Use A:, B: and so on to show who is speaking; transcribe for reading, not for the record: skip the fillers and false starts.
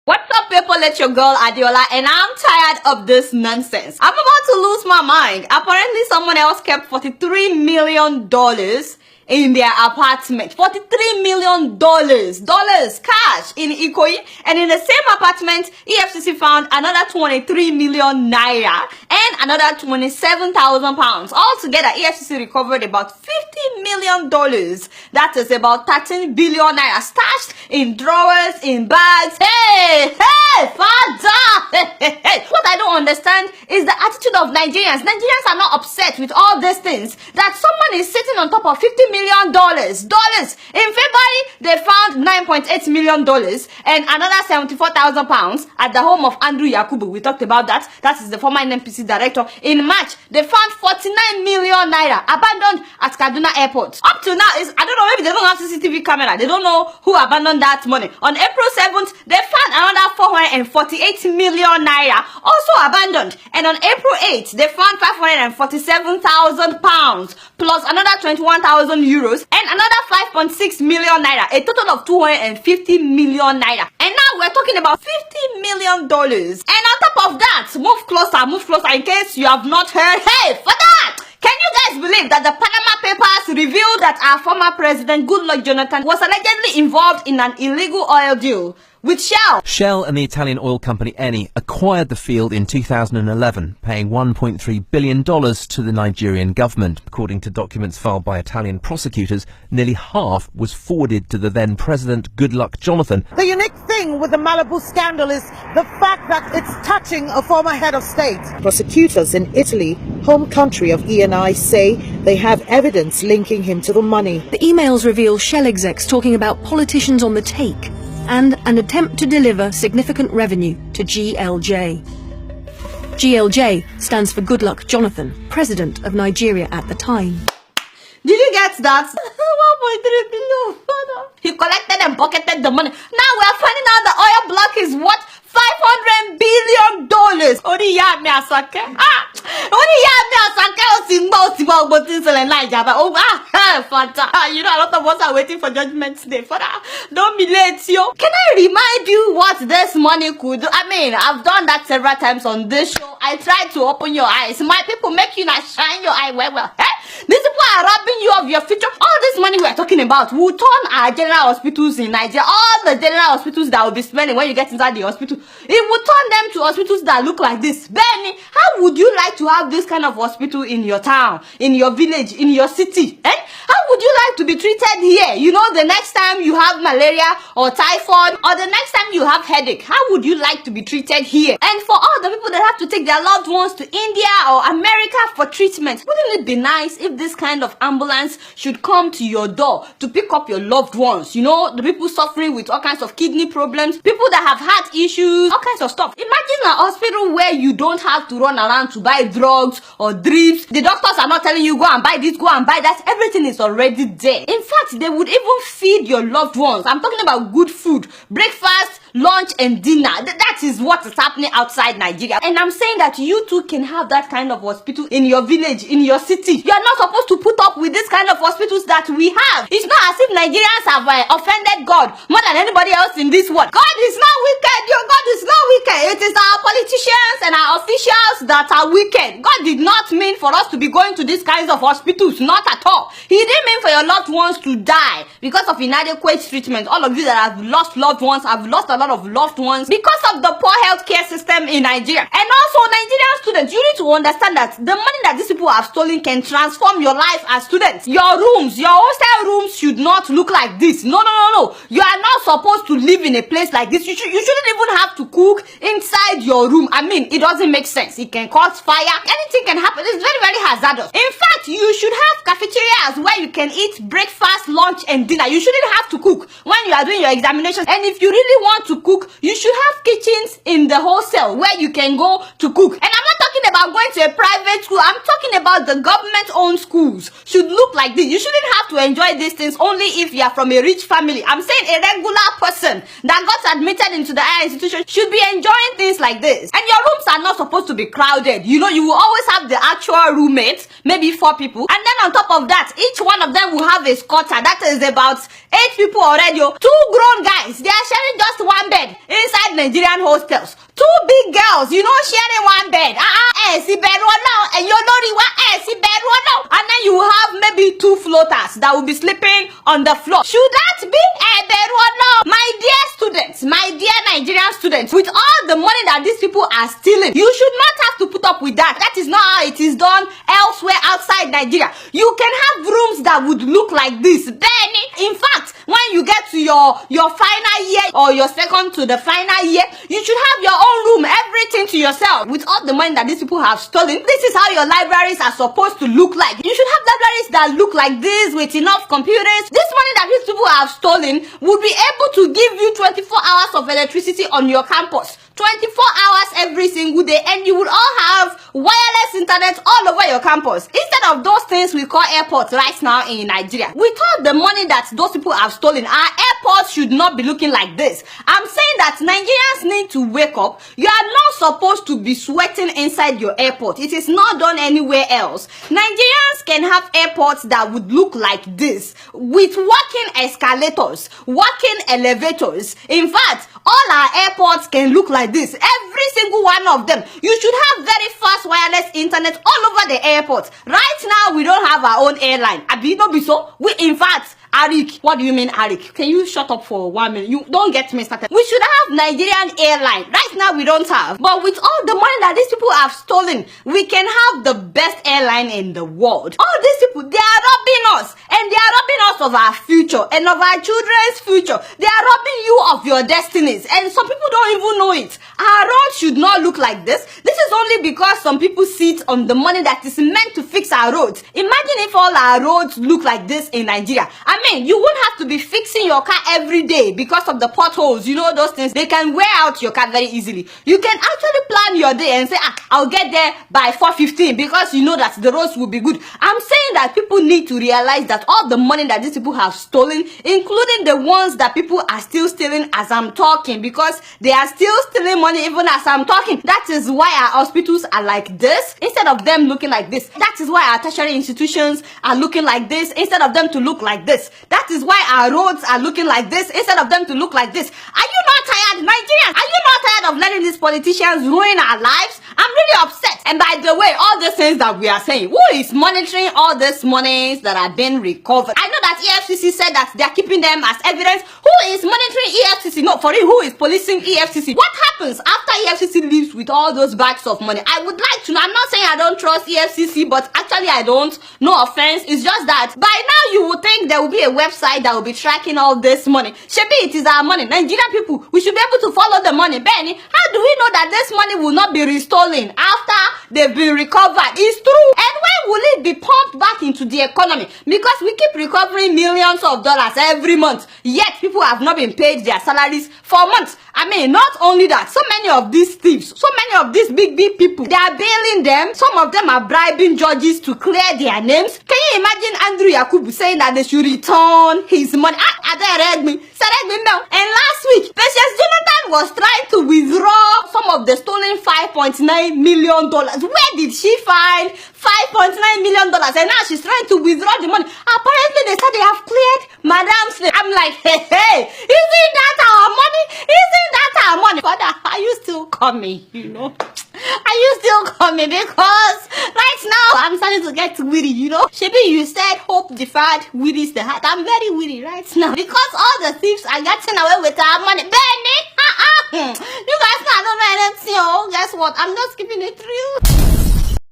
A: What's up, people? It's your girl Adiola, and I'm tired of this nonsense. I'm about to lose my mind. Apparently, someone else kept $43 million in their apartment. $43 million cash in Ikoyi, and in the same apartment, EFCC found another 23 million naira and another 27,000 pounds. Altogether, EFCC recovered about $50 million. That is about 13 billion naira stashed in drawers, in bags. Hey, father! Hey. What I don't understand is the attitude of Nigerians. Nigerians are not upset with all these things. That someone is sitting on top of $50 million. In February, they found $9.8 million and another 74,000 pounds at the home of Andrew Yakubu. We talked about that. That is the former NNPC director. In March, they found 49 million naira abandoned at Kaduna Airport. Up to now, I don't know, maybe they don't have CCTV camera. They don't know who abandoned that money. On April 7th, they found another 448 million naira also abandoned. And on April 8th, they found 547,000 pounds plus another 21,000 euros and another 5.6 million naira, a total of 250 million naira. And now we're talking about $50 million. And on top of that, move closer in case you have not heard. Hey, for that! Can you guys believe that the Panama Papers revealed that our former president, Goodluck Jonathan, was allegedly involved in an illegal oil deal with Shell?
B: Shell and the Italian oil company Eni acquired the field in 2011, paying $1.3 billion to the Nigerian government. According to documents filed by Italian prosecutors, nearly half was forwarded to the then president, Goodluck Jonathan.
C: The unique thing with the Malibu scandal is the fact that it's touching a former head of state. Prosecutors in Italy, home country of Eni, say they have evidence linking him to the money.
D: The emails reveal Shell execs talking about politicians on the take and an attempt to deliver significant revenue to GLJ. GLJ stands for Goodluck Jonathan, president of Nigeria at the time.
A: Did you get that? 1.3 billion. He collected and pocketed the money. Now we're finding out the oil block is what? $500 billion. Only ya me asake. Only ya me asake. You know, a lot of us are waiting for Judgment Day. Father, don't be late, yo. Can I remind you what this money could do? I mean, I've done that several times on this show. I tried to open your eyes. My people make you not shine your eye well. These people are robbing you of your future. All this money we're talking about will turn our general hospitals in Nigeria, all the general hospitals that will be spending when you get inside the hospital, it will turn them to hospitals that look like this. Benny, how would you like to have this kind of hospital in your town, in your village, in your city? How would you like to be treated here? You know, the next time you have malaria or typhoid, or the next time you have headache, how would you like to be treated here? And for all the people that have to take their loved ones to India or America for treatment, wouldn't it be nice if this kind of ambulance should come to your door to pick up your loved ones? You know, the people suffering with all kinds of kidney problems, people that have heart issues, all kinds of stuff. Imagine a hospital where you don't have to run around to buy drugs or drips. The doctors are not telling you go and buy this, go and buy that. Everything is already there. In fact, they would even feed your loved ones. I'm talking about good food, breakfast, lunch and dinner. That is what is happening outside Nigeria. And I'm saying that you too can have that kind of hospital in your village, in your city. You are not supposed to put up with this kind of hospitals that we have. It's not as if Nigerians have offended God more than anybody else in this world. God is not wicked. Your God is not wicked. It is our politicians and our officials that are wicked. God did not mean for us to be going to these kinds of hospitals. Not at all. He didn't mean for your loved ones to die because of inadequate treatment. All of you that have lost loved ones have lost a lot of loved ones because of the poor healthcare system in Nigeria. And also, Nigerian students, you need to understand that the money that these people have stolen can transform your life as students. Your rooms, your hostel rooms should not look like this. No. You are not supposed to live in a place like this. You shouldn't even have to cook inside your room. I mean, it doesn't make sense. It can cause fire. Anything can happen. It's very, very hazardous. In fact, you should have cafeterias where you can eat breakfast, lunch, and dinner. You shouldn't have to cook when you are doing your examinations. And if you really want to cook, you should have kitchens in the hostel where you can go to cook. And I'm not talking about about going to a private school. I'm talking about the government-owned schools should look like this. You shouldn't have to enjoy these things only if you are from a rich family. I'm saying a regular person that got admitted into the higher institution should be enjoying things like this. And your rooms are not supposed to be crowded. You know, you will always have the actual roommates, maybe 4 people. And then on top of that, each one of them will have a squatter. That is about 8 people already. 2 grown guys, they are sharing just 1 bed inside Nigerian hostels. 2 big girls, you know, sharing 1 bed. And then you will have maybe 2 floaters that will be sleeping on the floor. Should that be my dear students, my dear Nigerian students, with all the money that these people are stealing, you should not have to put up with that. That is not how it is done elsewhere outside Nigeria. You can have rooms that would look like this. Then, in fact, when you get to your final year or your second to the final year, you should have your own room, everything to yourself. With all the money that these people have stolen, this is how your libraries are supposed to look like. You should have libraries that look like this with enough computers. This money that these people have stolen would be able to give you 24 hours of electricity on your campus. 24 hours every single day, and you would all have wireless internet all over your campus. Instead of those things we call airports right now in Nigeria. With all the money that those people have stolen, our airports should not be looking like this. I'm saying that Nigerians need to wake up. You are not supposed to be sweating inside your airport. It is not done anywhere else. Nigerians can have airports that would look like this, with working escalators, working elevators. In fact, all our airports can look like this. Every single one of them. You should have very fast wireless internet all over the airport. Right now, we don't have our own airline. Abi, no be so. We, in fact, Arik, what do you mean Arik? Can you shut up for 1 minute? You don't get me started. We should have Nigerian airline. Right now we don't have. But with all the money that these people have stolen, we can have the best airline in the world. All these people, they are robbing us. And they are robbing us of our future and of our children's future. They are robbing you of your destinies. And some people don't even know it. Our roads should not look like this. This is only because some people sit on the money that is meant to fix our roads. Imagine if all our roads look like this in Nigeria. I mean, you won't have to be fixing your car every day because of the potholes. You know those things. They can wear out your car very easily. You can actually plan your day and say, I'll get there by 4:15 because you know that the roads will be good. I'm saying that people need to realize that all the money that these people have stolen, including the ones that people are still stealing as I'm talking, because they are still stealing money even as I'm talking. That is why our hospitals are like this instead of them looking like this. That is why our tertiary institutions are looking like this instead of them to look like this. That is why our roads are looking like this instead of them to look like this. Are you not tired, Nigerians? Are you not tired of letting these politicians ruin our lives? I'm really upset. And by the way, all the things that we are saying, who is monitoring all these monies that are being recovered? I know that EFCC said that they are keeping them as evidence. Who is monitoring EFCC? No, for real, who is policing EFCC? What happens after EFCC leaves with all those bags of money? I would like to know. I'm not saying I don't trust EFCC, but actually I don't. No offense. It's just that by now you would think there will be a website that will be tracking all this money. Shebi, it is our money. Nigerian people, we should be able to follow the money. Benny, how do we know that this money will not be restolen after they've been recovered? It's true. And when will it be pumped back into the economy? Because we keep recovering millions of dollars every month, yet people have not been paid their salaries for months. I mean, not only that, so many of these thieves, so many of these big people, they are bailing them. Some of them are bribing judges to clear their names. Can you imagine Andrew Yakubu saying that they should return his money? And last week, Patience Jonathan was trying to withdraw some of the stolen $5.9 million. Where did she find $5.9 million? And now she's trying to withdraw the money. Apparently, they said they have cleared Madam's name. I'm like, hey, isn't that our money? Isn't that our money? Father, are you still coming? You know? Are you still coming? Because right now, I'm starting to get weary, you know? Shebi, you said hope deferred, weary is the heart. I'm very weary right now. Because all the thieves are getting away with our money. Benny, you guys not know anything. Oh, guess what? I'm just keeping it real.